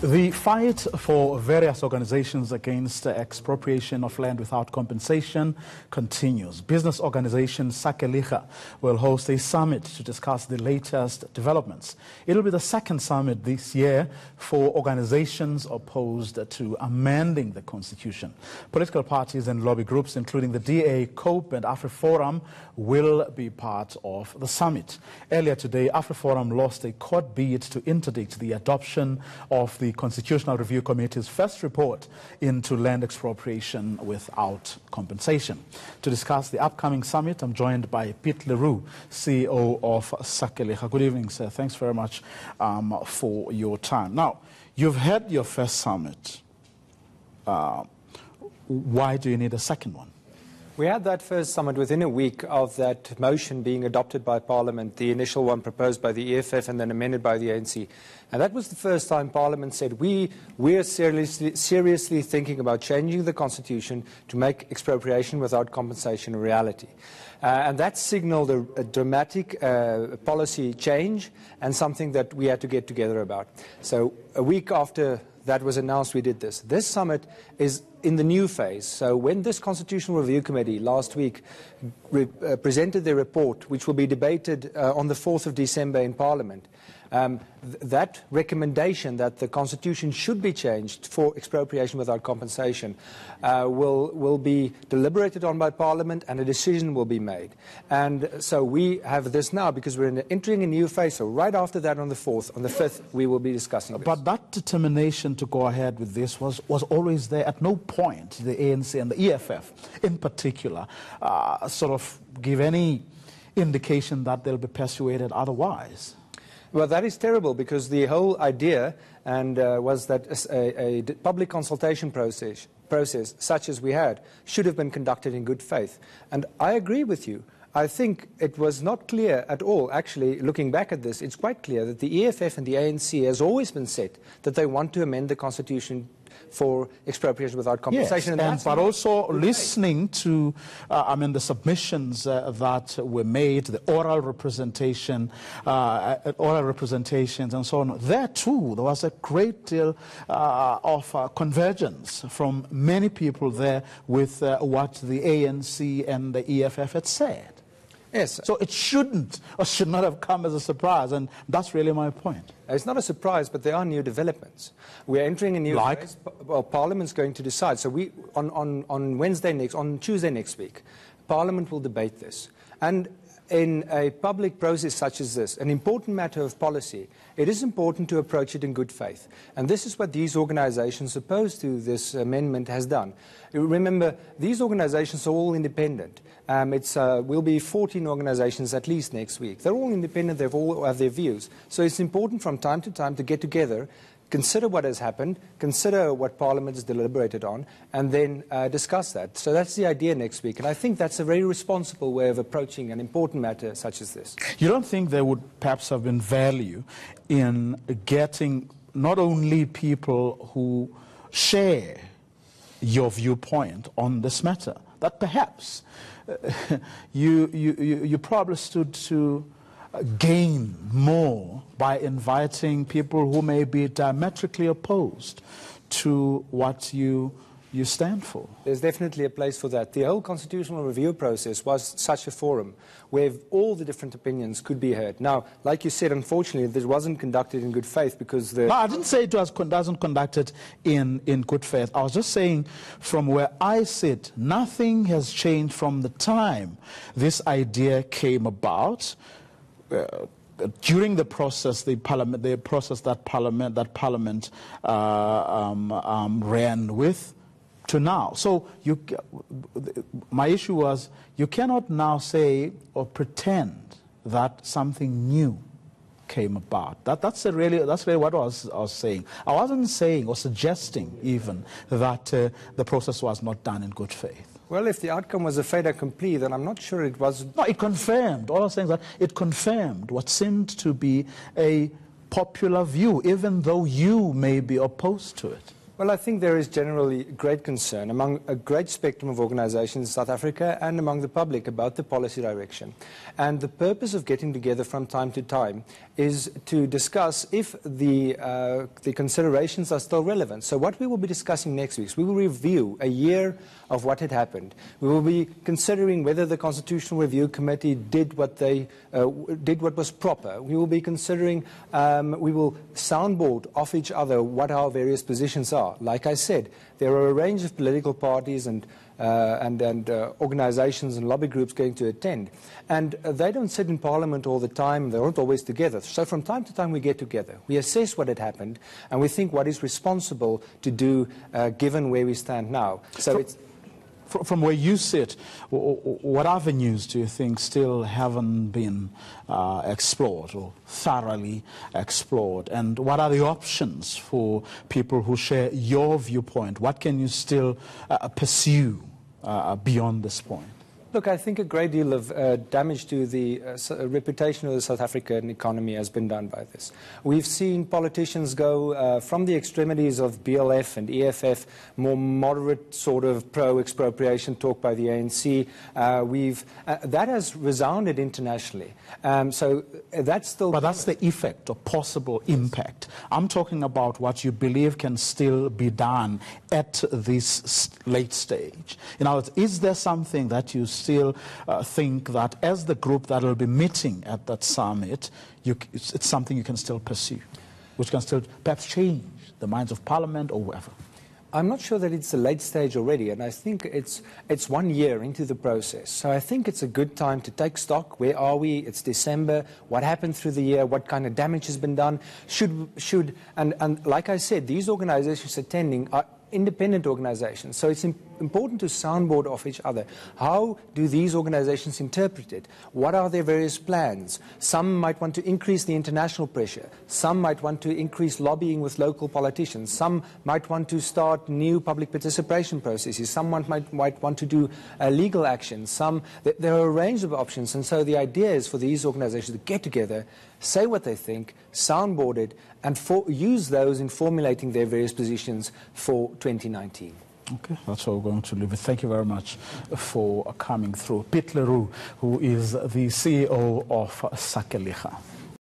The fight for various organizations against expropriation of land without compensation continues. Business organization Sakeliga will host a summit to discuss the latest developments. It will be the second summit this year for organizations opposed to amending the constitution. Political parties and lobby groups, including the DA, COPE and AfriForum, will be part of the summit. Earlier today, AfriForum lost a court bid to interdict the adoption of the Constitutional Review Committee's first report into land expropriation without compensation. To discuss the upcoming summit, I'm joined by Pete Leroux, CEO of Sakeliga. Good evening, sir. Thanks very much for your time. Now, you've had your first summit. Why do you need a second one? We had that first summit within a week of that motion being adopted by Parliament, the initial one proposed by the EFF and then amended by the ANC. And that was the first time Parliament said, we're seriously thinking about changing the Constitution to make expropriation without compensation a reality. And that signaled a dramatic policy change and something that we had to get together about. So a week after that was announced, we did this. This summit is in the new phase. So when this Constitutional Review Committee last week presented their report, which will be debated on the 4th of December in Parliament, that recommendation that the Constitution should be changed for expropriation without compensation will be deliberated on by Parliament and a decision will be made. And so we have this now because we're entering a new phase. So right after that on the 4th, on the 5th, we will be discussing this. But that determination to go ahead with this was always there. At no point the ANC and the EFF in particular sort of give any indication that they'll be persuaded otherwise. Well, that is terrible because the whole idea was that a public consultation process such as we had should have been conducted in good faith. And I agree with you. I think it was not clear at all. Actually, looking back at this, it's quite clear that the EFF and the ANC has always been set that they want to amend the Constitution for expropriation without compensation. Yes, but also listening to, the submissions that were made, the oral representations and so on. There too, there was a great deal of convergence from many people there with what the ANC and the EFF had said. Yes. So it shouldn't or should not have come as a surprise, and that's really my point. It's not a surprise, but there are new developments. We're entering a new phase. Well, Parliament's going to decide. So we on Tuesday next week, Parliament will debate this. And in a public process such as this, an important matter of policy, it is important to approach it in good faith. And this is what these organizations opposed to this amendment has done. Remember, these organizations are all independent. Will be 14 organizations at least next week. They're all independent, they all have their views. So it's important from time to time to get together, consider what has happened, consider what Parliament has deliberated on, and then discuss that. So that's the idea next week. And I think that's a very responsible way of approaching an important matter such as this. You don't think there would perhaps have been value in getting not only people who share your viewpoint on this matter, that perhaps you probably stood to gain more by inviting people who may be diametrically opposed to what you stand for? There's definitely a place for that. The whole constitutional review process was such a forum where all the different opinions could be heard. Now, like you said, unfortunately, this wasn't conducted in good faith because No, I didn't say it wasn't conducted in good faith. I was just saying from where I sit, nothing has changed from the time this idea came about. During the process, the process that Parliament ran with, to now. So my issue was, you cannot now say or pretend that something new came about. That's really what I was saying. I wasn't saying or suggesting even that the process was not done in good faith. Well, if the outcome was a fait accompli, then I'm not sure it was. No, it confirmed. All I'm saying is that it confirmed what seemed to be a popular view, even though you may be opposed to it. Well, I think there is generally great concern among a great spectrum of organizations in South Africa and among the public about the policy direction. And the purpose of getting together from time to time is to discuss if the considerations are still relevant. So what we will be discussing next week is we will review a year of what had happened. We will be considering whether the Constitutional Review Committee did what was proper. We will be considering, we will soundboard off each other what our various positions are. Like I said, there are a range of political parties and organizations and lobby groups going to attend. And they don't sit in Parliament all the time. They're not always together. So from time to time we get together. We assess what had happened and we think what is responsible to do given where we stand now. So it's... From where you sit, what avenues do you think still haven't been explored or thoroughly explored? And what are the options for people who share your viewpoint? What can you still pursue beyond this point? Look, I think a great deal of damage to the reputation of the South African economy has been done by this. We've seen politicians go from the extremities of BLF and EFF, more moderate sort of pro-expropriation talk by the ANC. That has resounded internationally. So that's still... But that's the effect or possible impact. I'm talking about what you believe can still be done at this late stage. You know, is there something that you still think that as the group that will be meeting at that summit, it's something you can still pursue, which can still perhaps change the minds of Parliament or whoever? I'm not sure that it's a late stage already, and I think it's 1 year into the process. So I think it's a good time to take stock. Where are we? It's December. What happened through the year? What kind of damage has been done? And like I said, these organizations attending are independent organizations. So it's important to soundboard off each other. How do these organizations interpret it? What are their various plans? Some might want to increase the international pressure. Some might want to increase lobbying with local politicians. Some might want to start new public participation processes. Some might want to do legal action. There are a range of options. And so the idea is for these organizations to get together, say what they think, soundboard it, and use those in formulating their various positions for 2019. Okay, that's where we're going to leave it. Thank you very much for coming through. Piet Leroux, who is the CEO of Sakeliga.